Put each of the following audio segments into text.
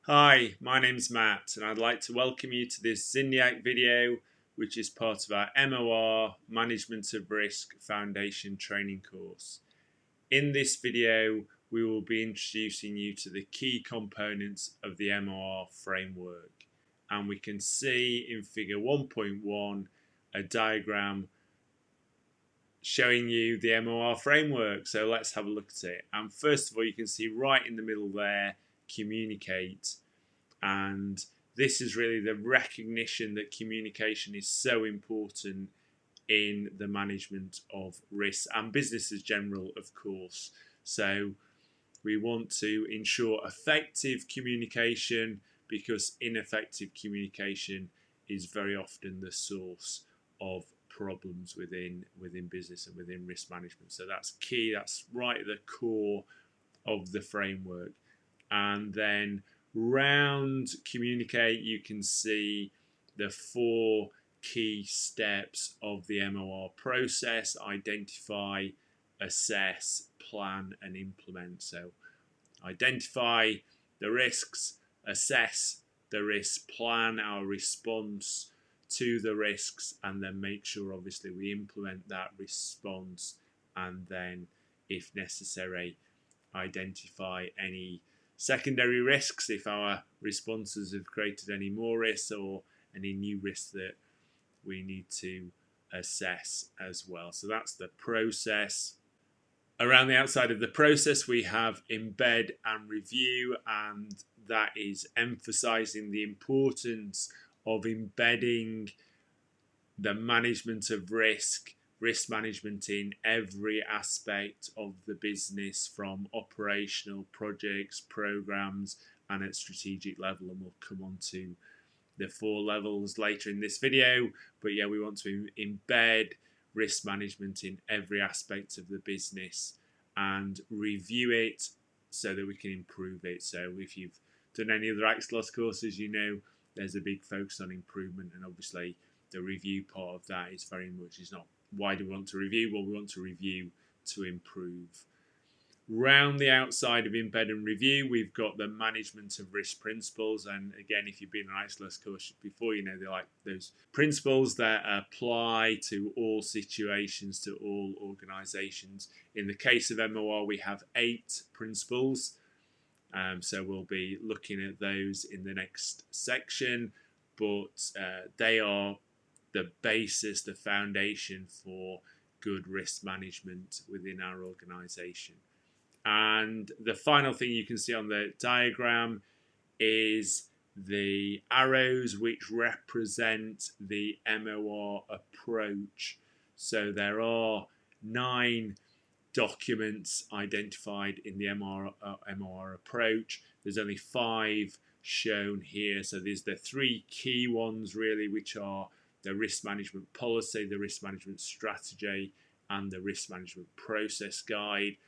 Hi, my name's Matt and I'd like to welcome you to this Zinniac video which is part of our MOR Management of Risk Foundation training course. In this video we will be introducing you to the key components of the MOR framework, and we can see in figure 1.1 a diagram showing you the MOR framework. So let's have a look at it. And first of all, you can see right in the middle there, communicate. And this is really the recognition that communication is so important in the management of risk and business as general, of course. So we want to ensure effective communication, because ineffective communication is very often the source of problems within business and within risk management. So that's key, that's right at the core of the framework. And then round communicate, you can see the 4 key steps of the MOR process: identify, assess, plan and implement. So identify the risks, assess the risk, plan our response to the risks, and then make sure obviously we implement that response, and then if necessary identify any secondary risks if our responses have created any more risks or any new risks that we need to assess as well. So that's the process. Around the outside of the process we have embed and review, and that is emphasizing the importance of embedding the management of risk management in every aspect of the business, from operational, projects, programs and at strategic level, and we'll come on to the 4 levels later in this video. But yeah, we want to embed risk management in every aspect of the business and review it so that we can improve it. So if you've done any other Axelos courses, you know there's a big focus on improvement, and obviously the review part of that is very much, is not why do we want to review? Well, we want to review to improve. Round the outside of embed and review, we've got the management of risk principles. And again, if you've been an ISLS course before, you know they're like those principles that apply to all situations, to all organisations. In the case of MOR, we have 8 principles. So we'll be looking at those in the next section, but they are the basis, the foundation for good risk management within our organisation. And the final thing you can see on the diagram is the arrows which represent the MOR approach. So there are 9 documents identified in the MOR approach. There's only 5 shown here. So there's the 3 key ones really, which are the risk management policy, the risk management strategy and the risk management process guide.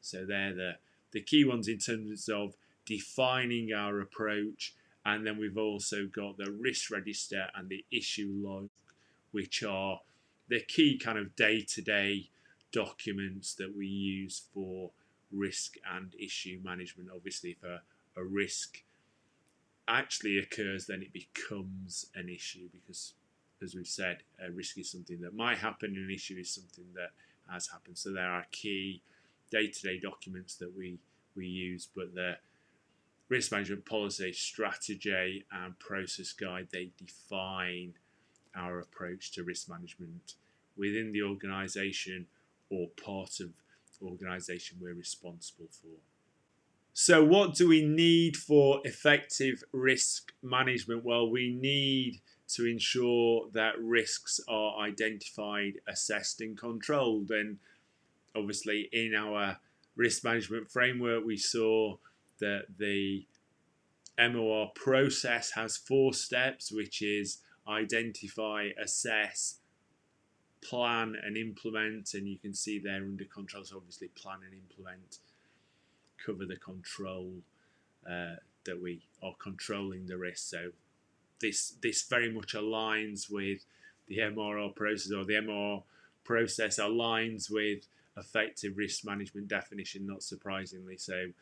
So they're the key ones in terms of defining our approach. And then we've also got the risk register and the issue log, which are the key kind of day-to-day documents that we use for risk and issue management. Obviously, if a risk actually occurs, then it becomes an issue, because as we've said, a risk is something that might happen and an issue is something that has happened. So there are key day-to-day documents that we use, but the risk management policy, strategy and process guide, they define our approach to risk management within the organisation or part of the organisation we're responsible for. So what do we need for effective risk management? Well, we need to ensure that risks are identified, assessed and controlled. And obviously in our risk management framework, we saw that the MOR process has 4 steps, which is identify, assess, plan and implement. And you can see there under control, so obviously plan and implement cover the control that we are controlling the risk. So this very much aligns with the MOR process, or the MOR process aligns with effective risk management definition, not surprisingly. So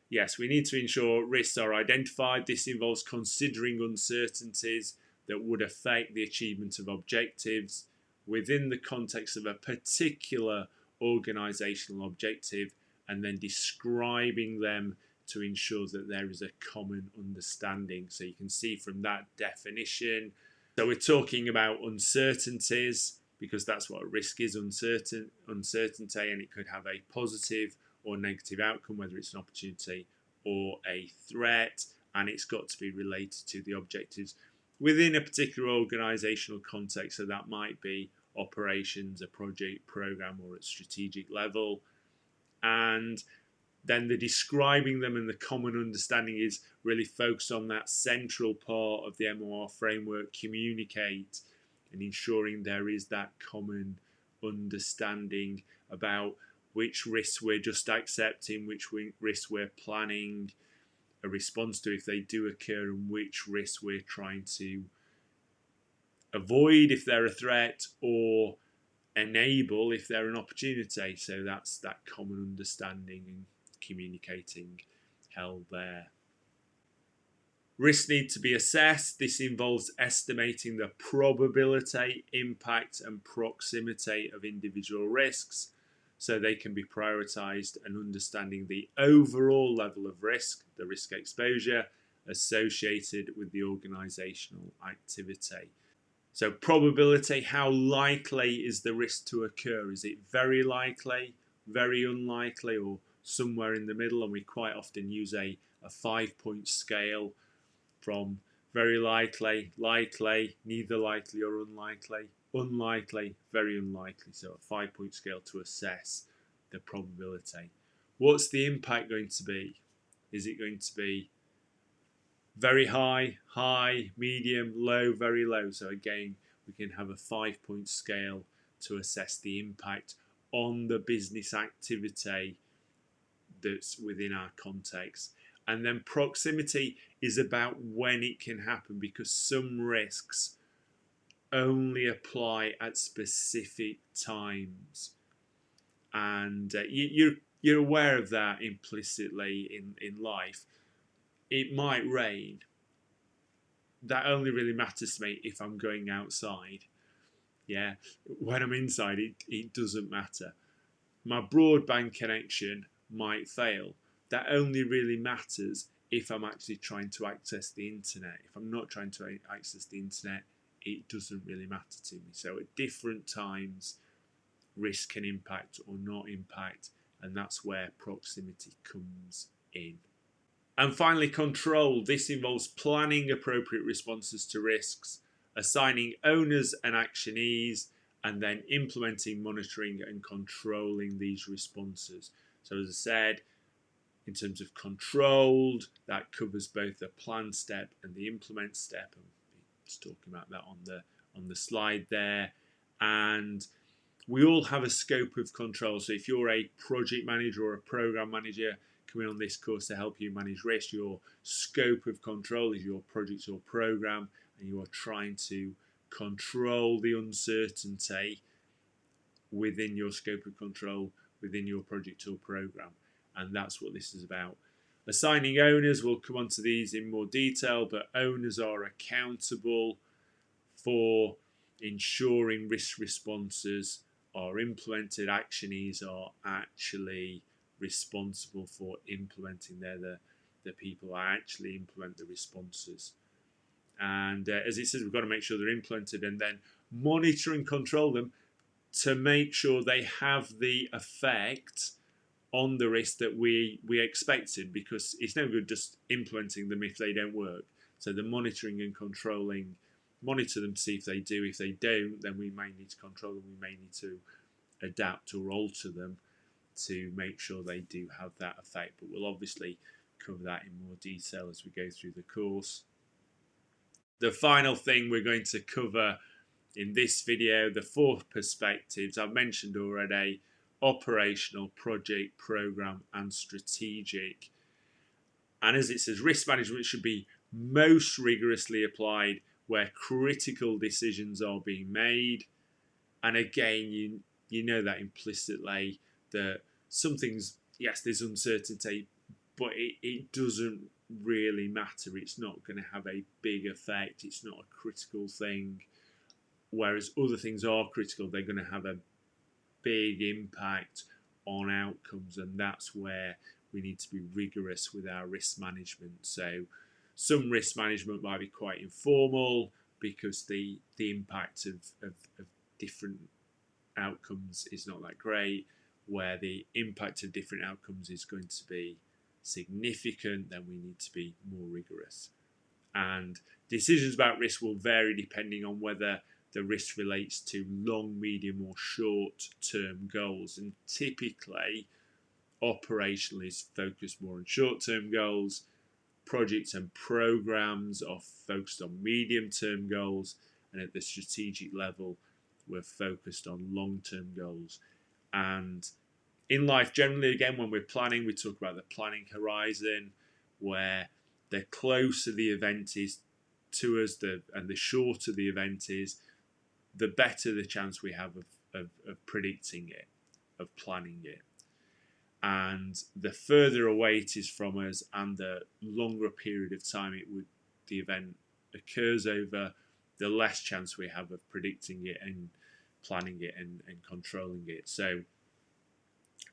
yes, we need to ensure risks are identified. This involves considering uncertainties that would affect the achievement of objectives within the context of a particular organisational objective, and then describing them to ensure that there is a common understanding. So you can see from that definition. So we're talking about uncertainties because that's what a risk is, uncertainty, and it could have a positive or negative outcome, whether it's an opportunity or a threat, and it's got to be related to the objectives within a particular organisational context. So that might be operations, a project, program, or at strategic level. And then the describing them and the common understanding is really focused on that central part of the MOR framework, communicate, and ensuring there is that common understanding about which risks we're just accepting, which risks we're planning a response to if they do occur, and which risks we're trying to avoid if they're a threat or enable if they're an opportunity. So that's that common understanding and communicating held there. Risks need to be assessed. This involves estimating the probability, impact, and proximity of individual risks so they can be prioritised, and understanding the overall level of risk, the risk exposure associated with the organisational activity. So probability, how likely is the risk to occur? Is it very likely, very unlikely, or somewhere in the middle? And we quite often use a 5-point scale from very likely, likely, neither likely or unlikely, unlikely, very unlikely. So a 5-point scale to assess the probability. What's the impact going to be? Is it going to be very high, high, medium, low, very low? So again, we can have a 5-point scale to assess the impact on the business activity that's within our context. And then proximity is about when it can happen, because some risks only apply at specific times. And you're aware of that implicitly in life. It might rain. That only really matters to me if I'm going outside. Yeah, when I'm inside, it doesn't matter. My broadband connection might fail. That only really matters if I'm actually trying to access the internet. If I'm not trying to access the internet, it doesn't really matter to me. So at different times, risk can impact or not impact, and that's where proximity comes in. And finally, control. This involves planning appropriate responses to risks, assigning owners and actionees, and then implementing, monitoring, and controlling these responses. So as I said, in terms of controlled, that covers both the plan step and the implement step. And I was talking about that on the slide there. And we all have a scope of control. So if you're a project manager or a program manager coming on this course to help you manage risk, your scope of control is your project or program, and you are trying to control the uncertainty within your scope of control within your project or program. And that's what this is about. Assigning owners, we'll come on to these in more detail, but owners are accountable for ensuring risk responses are implemented. Actionees are actually responsible for implementing. They're the people who actually implement the responses. And as it says, we've got to make sure they're implemented and then monitor and control them to make sure they have the effect on the risk that we expected, because it's no good just implementing them if they don't work. So the monitoring and controlling, monitor them to see if they do. If they don't, then we may need to control them. We may need to adapt or alter them to make sure they do have that effect. But we'll obviously cover that in more detail as we go through the course. The final thing we're going to cover in this video, the 4 perspectives I've mentioned already: operational, project, program, and strategic. And as it says, risk management should be most rigorously applied where critical decisions are being made. And again, you know that implicitly, that some things, yes, there's uncertainty, but it doesn't really matter. It's not going to have a big effect. It's not a critical thing. Whereas other things are critical, they're going to have a big impact on outcomes, and that's where we need to be rigorous with our risk management. So some risk management might be quite informal because the impact of different outcomes is not that great. Where the impact of different outcomes is going to be significant, then we need to be more rigorous. And decisions about risk will vary depending on whether the risk relates to long, medium, or short term goals. And typically, operational is focused more on short term goals. Projects and programs are focused on medium term goals. And at the strategic level, we're focused on long term goals. And in life, generally, again, when we're planning, we talk about the planning horizon, where the closer the event is to us, and the shorter the event is, the better the chance we have of predicting it, of planning it. And the further away it is from us, and the longer period of time the event occurs over, the less chance we have of predicting it and planning it and controlling it. So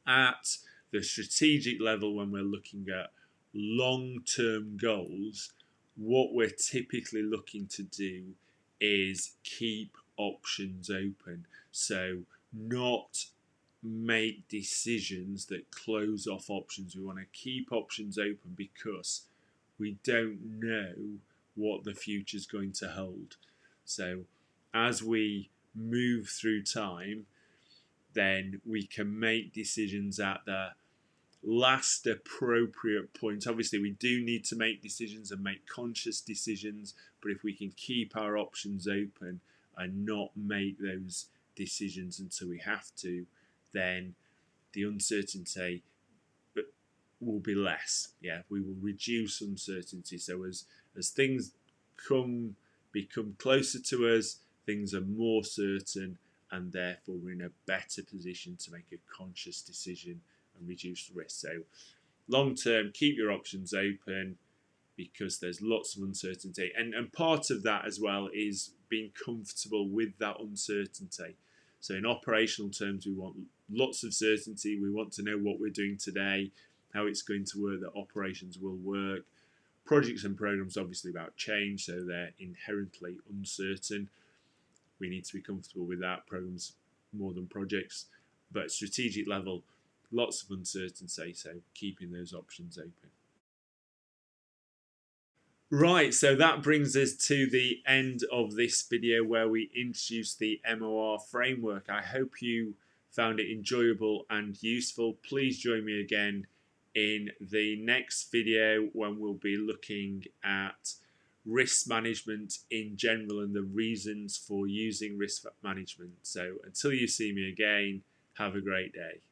at the strategic level, when we're looking at long-term goals, what we're typically looking to do is keep options open. So not make decisions that close off options. We want to keep options open because we don't know what the future is going to hold. So as we move through time, then we can make decisions at the last appropriate point. Obviously, we do need to make decisions and make conscious decisions, but if we can keep our options open and not make those decisions until we have to, then the uncertainty will be less. Yeah, we will reduce uncertainty. So as things become closer to us, things are more certain, and therefore we're in a better position to make a conscious decision and reduce risk. So long term, keep your options open because there's lots of uncertainty. And part of that as well is being comfortable with that uncertainty. So in operational terms, we want lots of certainty. We want to know what we're doing today, how it's going to work, that operations will work. Projects and programs obviously about change, so they're inherently uncertain. We need to be comfortable with that. Programs more than projects, but strategic level, lots of uncertainty, so keeping those options open. Right, so that brings us to the end of this video where we introduced the MOR framework. I hope you found it enjoyable and useful. Please join me again in the next video when we'll be looking at risk management in general and the reasons for using risk management. So until you see me again, have a great day.